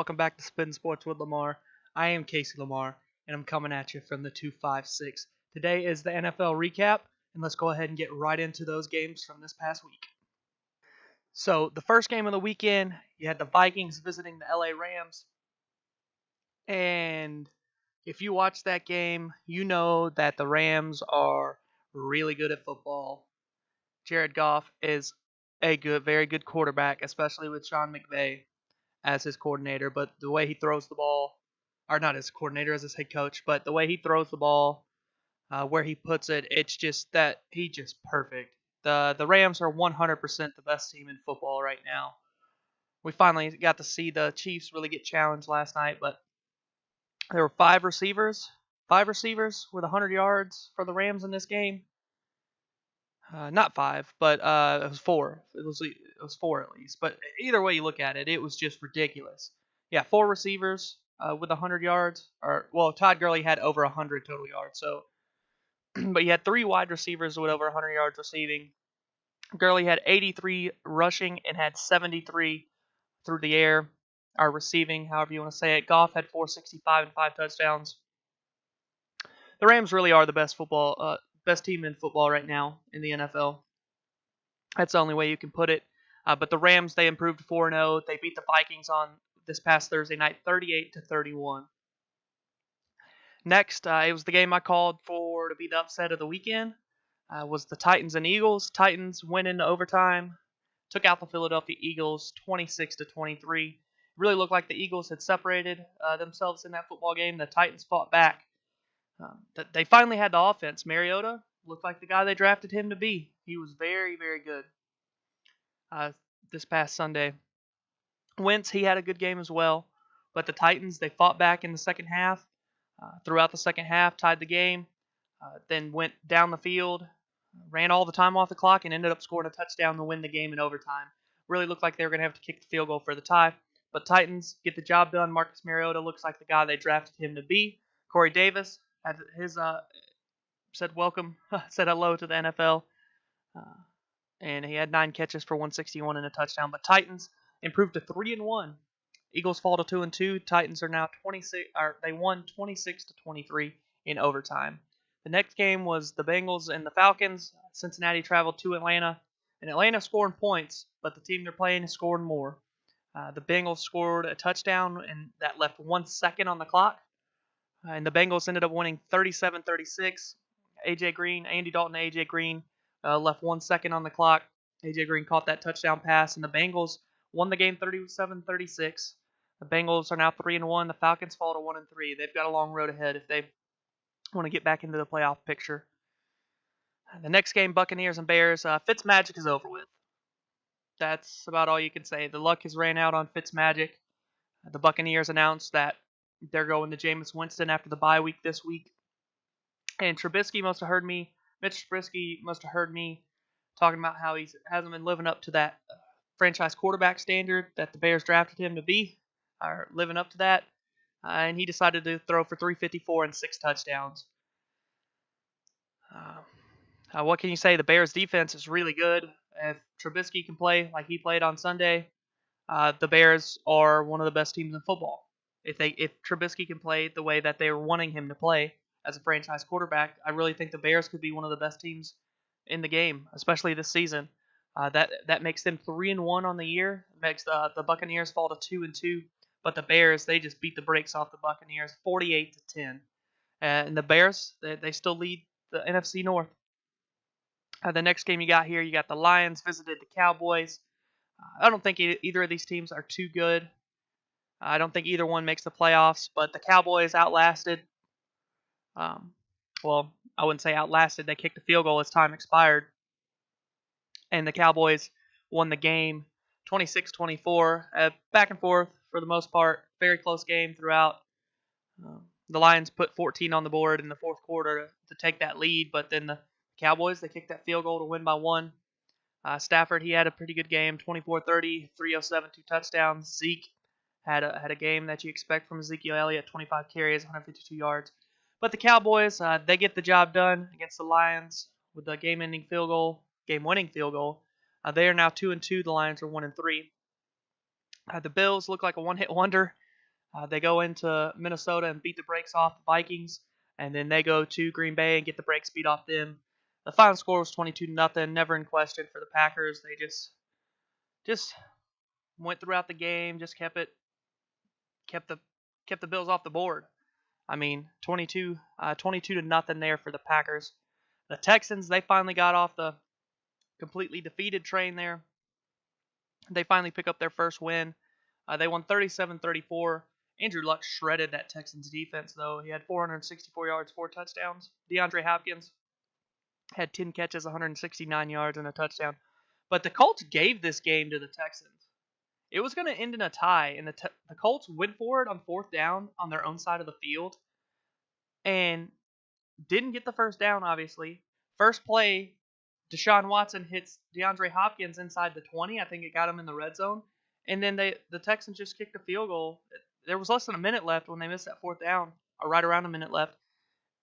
welcome back to Spittin Sports with Lamar. I am Casey Lamar, and I'm coming at you from the 256. Today is the NFL recap, and let's go ahead and get right into those games from this past week. So, the first game of the weekend, you had the Vikings visiting the LA Rams, and if you watch that game, you know that the Rams are really good at football. Jared Goff is a very good quarterback, especially with Sean McVay as his coordinator, but the way he throws the ball, or not as coordinator, as his head coach, but the way he throws the ball, where he puts it, it's just that he just perfect. The Rams are 100% the best team in football right now. We finally got to see the Chiefs really get challenged last night, but there were five receivers with 100 yards for the Rams in this game. Not five, but it was four. It was four at least. But either way you look at it, it was just ridiculous. Yeah, four receivers with 100 yards. Todd Gurley had over 100 total yards. So, but you had three wide receivers with over 100 yards receiving. Gurley had 83 rushing and had 73 through the air, or receiving, however you want to say it. Goff had 465 and 5 touchdowns. The Rams really are the best team in football right now in the NFL. That's the only way you can put it. But the Rams, they improved to 4-0. They beat the Vikings on this past Thursday night, 38-31. Next, it was the game I called for to be the upset of the weekend. Was the Titans and Eagles. Titans went into overtime, took out the Philadelphia Eagles, 26-23. Really looked like the Eagles had separated themselves in that football game. The Titans fought back. They finally had the offense. Mariota looked like the guy they drafted him to be. He was very, very good this past Sunday. Wentz, he had a good game as well. But the Titans, they fought back in the second half. Throughout the second half, tied the game. Then went down the field, ran all the time off the clock, and ended up scoring a touchdown to win the game in overtime. Really looked like they were going to have to kick the field goal for the tie. But Titans get the job done. Marcus Mariota looks like the guy they drafted him to be. Corey Davis had his said welcome, said hello to the NFL, and he had 9 catches for 161 and a touchdown. But Titans improved to 3-1. Eagles fall to 2-2. Titans are now 26. They won 26-23 in overtime. The next game was the Bengals and the Falcons. Cincinnati traveled to Atlanta, and Atlanta scoring points, but the team they're playing is scoring more. The Bengals scored a touchdown, and that left 1 second on the clock. And the Bengals ended up winning 37-36. Andy Dalton and A.J. Green left 1 second on the clock. A.J. Green caught that touchdown pass, and the Bengals won the game 37-36. The Bengals are now 3-1. The Falcons fall to 1-3. They've got a long road ahead if they want to get back into the playoff picture. The next game, Buccaneers and Bears. Fitzmagic is over with. That's about all you can say. The luck has ran out on Fitzmagic. The Buccaneers announced that they're going to Jameis Winston after the bye week this week. And Mitch Trubisky must have heard me talking about how he hasn't been living up to that franchise quarterback standard that the Bears drafted him to be, or living up to that. And he decided to throw for 354 and 6 touchdowns. What can you say? The Bears defense is really good. If Trubisky can play like he played on Sunday, the Bears are one of the best teams in football. If Trubisky can play the way that they were wanting him to play as a franchise quarterback, I really think the Bears could be one of the best teams in the game, especially this season. That makes them 3-1 on the year. It makes the Buccaneers fall to 2-2, but the Bears, they just beat the brakes off the Buccaneers 48-10. And the Bears, they still lead the NFC North. The next game you got here, you got the Lions visited the Cowboys. I don't think either of these teams are too good. I don't think either one makes the playoffs, but the Cowboys outlasted. I wouldn't say outlasted. They kicked the field goal as time expired. And the Cowboys won the game 26-24. Back and forth for the most part. Very close game throughout. The Lions put 14 on the board in the fourth quarter to take that lead, but then the Cowboys, they kicked that field goal to win by 1. Stafford, he had a pretty good game, 24-30, 307, 2 touchdowns. Zeke had a game that you expect from Ezekiel Elliott, 25 carries, 152 yards. But the Cowboys, they get the job done against the Lions with the game-winning field goal. They are now 2-2. The Lions are 1-3. The Bills look like a one-hit wonder. They go into Minnesota and beat the brakes off the Vikings, and then they go to Green Bay and get the brakes beat off them. The final score was 22-0, never in question for the Packers. They just went throughout the game, just kept the Bills off the board. I mean, 22 to nothing there for the Packers. The Texans, they finally got off the completely defeated train there. They finally pick up their first win. They won 37-34. Andrew Luck shredded that Texans defense, though. He had 464 yards, 4 touchdowns. DeAndre Hopkins had 10 catches, 169 yards, and a touchdown. But the Colts gave this game to the Texans. It was going to end in a tie, and the Colts went for it on 4th down on their own side of the field and didn't get the first down, obviously. First play, Deshaun Watson hits DeAndre Hopkins inside the 20. I think it got him in the red zone. And then the Texans just kicked a field goal. There was less than a minute left when they missed that 4th down, or right around a minute left.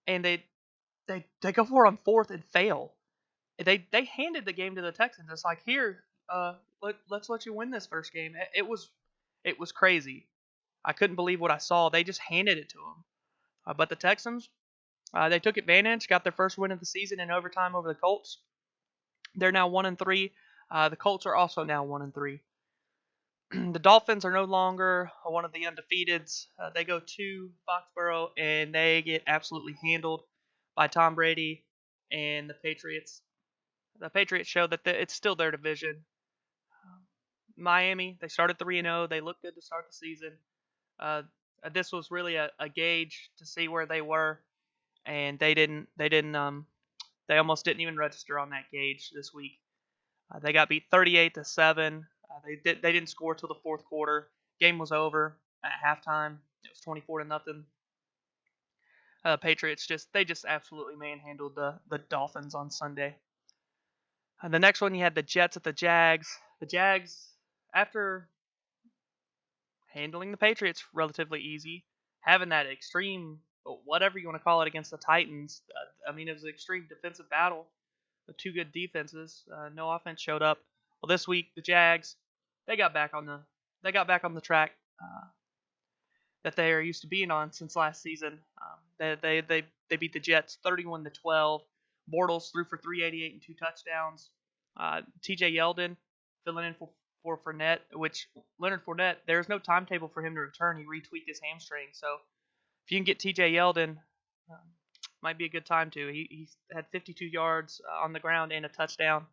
And they go for it on 4th and fail. They handed the game to the Texans. It's like, here, let's let you win this first game. It was crazy. I couldn't believe what I saw. They just handed it to them. But the Texans, they took advantage, got their first win of the season in overtime over the Colts. They're now 1-3. The Colts are also now 1-3. The Dolphins are no longer one of the undefeateds. They go to Foxborough and they get absolutely handled by Tom Brady and the Patriots. The Patriots show that it's still their division. Miami, they started 3-0. They looked good to start the season. This was really a gauge to see where they were, and they almost didn't even register on that gauge this week. They got beat 38-7. They didn't score till the 4th quarter. Game was over at halftime. It was 24-0. Patriots just absolutely manhandled the Dolphins on Sunday. The next one, you had the Jets at the Jags. The Jags, after handling the Patriots relatively easy, having that extreme, whatever you want to call it, against the Titans. It was an extreme defensive battle with 2 good defenses. No offense showed up. Well, this week the Jags, they got back on the track that they are used to being on since last season. They beat the Jets 31-12. Bortles threw for 388 and 2 touchdowns. T.J. Yeldon filling in for Fournette, which Leonard Fournette, there's no timetable for him to return. He retweaked his hamstring, so if you can get T.J. Yeldon, might be a good time to. He had 52 yards on the ground and a touchdown.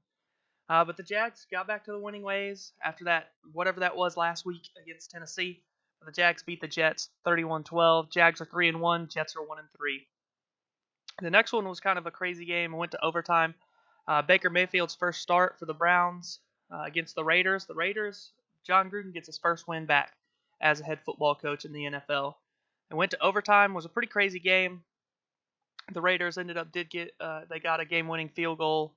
But the Jags got back to the winning ways after that, whatever that was last week against Tennessee. The Jags beat the Jets 31-12. Jags are 3-1. Jets are 1-3. The next one was kind of a crazy game. It went to overtime. Baker Mayfield's first start for the Browns against the Raiders. The Raiders, John Gruden gets his first win back as a head football coach in the NFL. It went to overtime. It was a pretty crazy game. The Raiders they got a game-winning field goal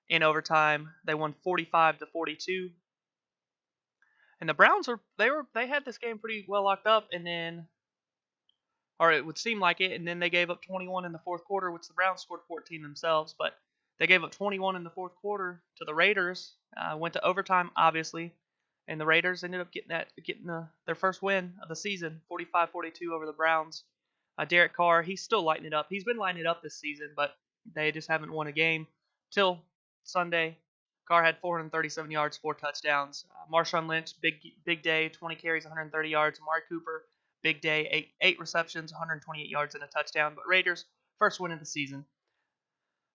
in overtime. They won 45-42. And the Browns they had this game pretty well locked up, or it would seem like it, and then they gave up 21 in the 4th quarter, which the Browns scored 14 themselves, but they gave up 21 in the 4th quarter to the Raiders. Went to overtime, obviously, and the Raiders ended up getting their first win of the season, 45-42 over the Browns. Derek Carr, he's still lighting it up. He's been lighting it up this season, but they just haven't won a game till Sunday. Carr had 437 yards, 4 touchdowns. Marshawn Lynch, big day, 20 carries, 130 yards. Amari Cooper, big day, 8 receptions, 128 yards and a touchdown. But Raiders, first win of the season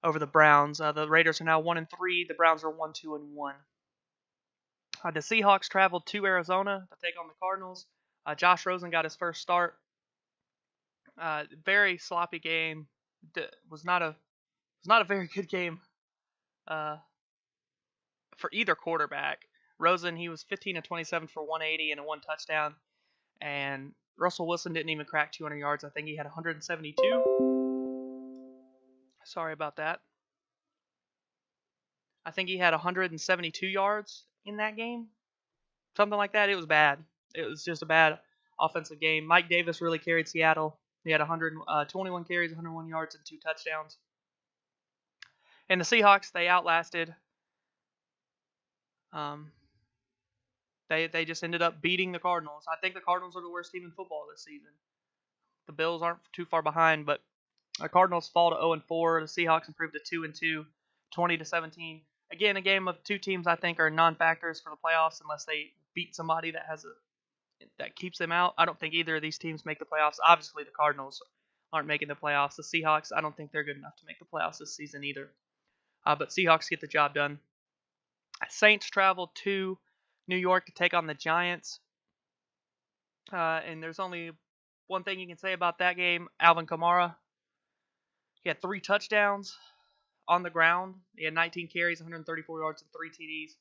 over the Browns. The Raiders are now 1-3. The Browns are 1-2-1. The Seahawks traveled to Arizona to take on the Cardinals. Josh Rosen got his first start. Very sloppy game. Was not a very good game for either quarterback. Rosen, he was 15-27 for 180 and a 1 touchdown. And Russell Wilson didn't even crack 200 yards. I think he had 172. Sorry about that. I think he had 172 yards in that game. Something like that. It was bad. It was just a bad offensive game. Mike Davis really carried Seattle. He had 21 carries, 101 yards, and 2 touchdowns. And the Seahawks, they outlasted They just ended up beating the Cardinals. I think the Cardinals are the worst team in football this season. The Bills aren't too far behind, but the Cardinals fall to 0-4. The Seahawks improved to 2-2, 20-17. Again, a game of two teams I think are non-factors for the playoffs unless they beat somebody that keeps them out. I don't think either of these teams make the playoffs. Obviously, the Cardinals aren't making the playoffs. The Seahawks, I don't think they're good enough to make the playoffs this season either. But Seahawks get the job done. Saints travel to New York to take on the Giants. And there's only one thing you can say about that game. Alvin Kamara, he had 3 touchdowns on the ground. He had 19 carries, 134 yards, and 3 TDs.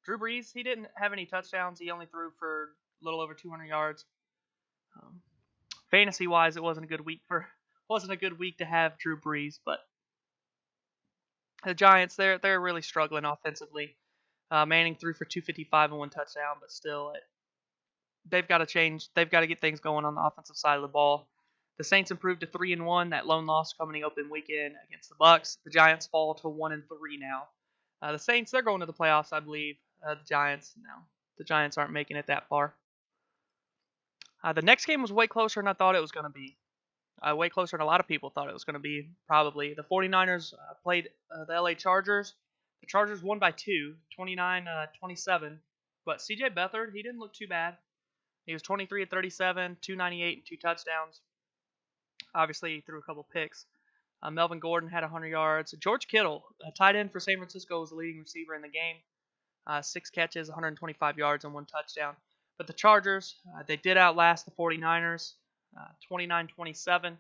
Drew Brees, he didn't have any touchdowns. He only threw for a little over 200 yards. Fantasy-wise, it wasn't a good week to have Drew Brees, but the Giants, they're really struggling offensively. Manning threw for 255 and 1 touchdown, but still, they've got to change. They've got to get things going on the offensive side of the ball. The Saints improved to 3-1. That lone loss coming open weekend against the Bucs. The Giants fall to 1-3 now. The Saints, they're going to the playoffs, I believe. The Giants, no. The Giants aren't making it that far. The next game was way closer than I thought it was going to be. Way closer than a lot of people thought it was going to be, probably. The 49ers played the LA Chargers. The Chargers won by 2, 29-27. But C.J. Beathard, he didn't look too bad. He was 23 of 37, 298, and 2 touchdowns. Obviously, he threw a couple picks. Melvin Gordon had 100 yards. George Kittle, a tight end for San Francisco, was the leading receiver in the game. 6 catches, 125 yards, and 1 touchdown. But the Chargers, they did outlast the 49ers, 29-27.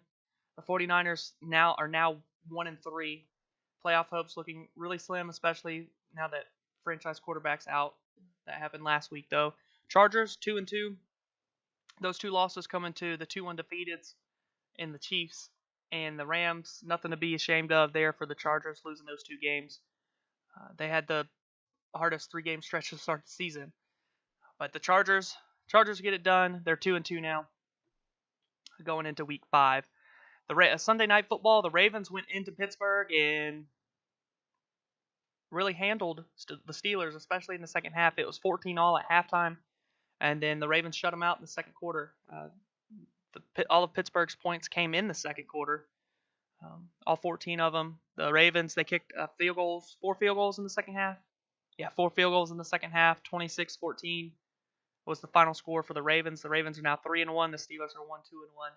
The 49ers are now 1-3. Playoff hopes looking really slim, especially now that franchise quarterback's out. That happened last week, though. Chargers 2-2. Those 2 losses coming to the 2 undefeateds in the Chiefs and the Rams. Nothing to be ashamed of there for the Chargers losing those 2 games. They had the hardest 3-game stretch to start the season. But the Chargers get it done. They're 2-2 now, going into Week 5. Sunday Night Football, the Ravens went into Pittsburgh and really handled the Steelers, especially in the second half. It was 14-all at halftime, and then the Ravens shut them out in the second quarter. All of Pittsburgh's points came in the second quarter, all 14 of them. The Ravens, they kicked 4 field goals in the second half. Yeah, 4 field goals in the second half, 26-14 was the final score for the Ravens. The Ravens are now 3-1. The Steelers are 1-2-1.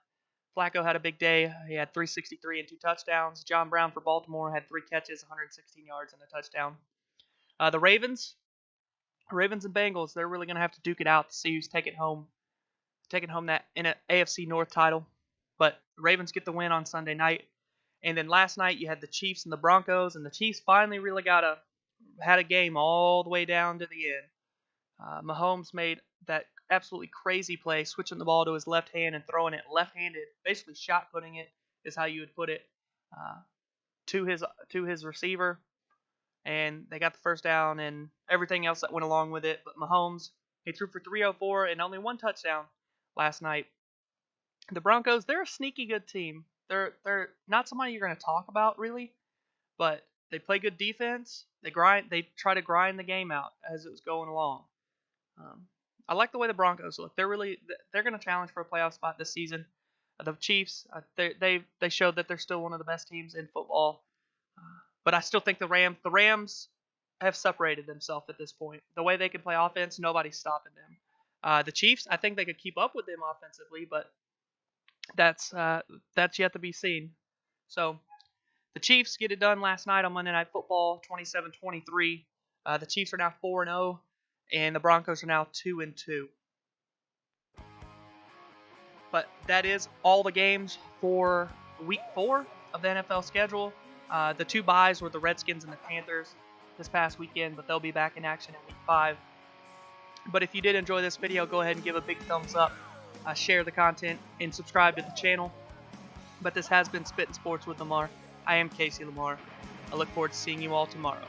Flacco had a big day. He had 363 and 2 touchdowns. John Brown for Baltimore had 3 catches, 116 yards, and a touchdown. The Ravens and Bengals, they're really going to have to duke it out to see who's taking home that in an AFC North title. But the Ravens get the win on Sunday night. And then last night you had the Chiefs and the Broncos, and the Chiefs finally really had a game all the way down to the end. Mahomes made that absolutely crazy play, switching the ball to his left hand and throwing it left-handed, basically shot-putting it is how you would put it, to his receiver. And they got the first down and everything else that went along with it. But Mahomes, he threw for 304 and only 1 touchdown last night. The Broncos, they're a sneaky good team. They're not somebody you're going to talk about really, but they play good defense. They try to grind the game out as it was going along. I like the way the Broncos look. They're going to challenge for a playoff spot this season. The Chiefs, they showed that they're still one of the best teams in football. But I still think the Rams have separated themselves at this point. The way they can play offense, nobody's stopping them. The Chiefs, I think they could keep up with them offensively, but that's yet to be seen. So the Chiefs get it done last night on Monday Night Football, 27-23. The Chiefs are now 4-0, and the Broncos are now 2-2. But that is all the games for Week 4 of the NFL schedule. The 2 byes were the Redskins and the Panthers this past weekend, but they'll be back in action in Week 5. But if you did enjoy this video, go ahead and give a big thumbs up, share the content, and subscribe to the channel. But this has been Spittin' Sports with Lamar. I am Casey Lamar. I look forward to seeing you all tomorrow.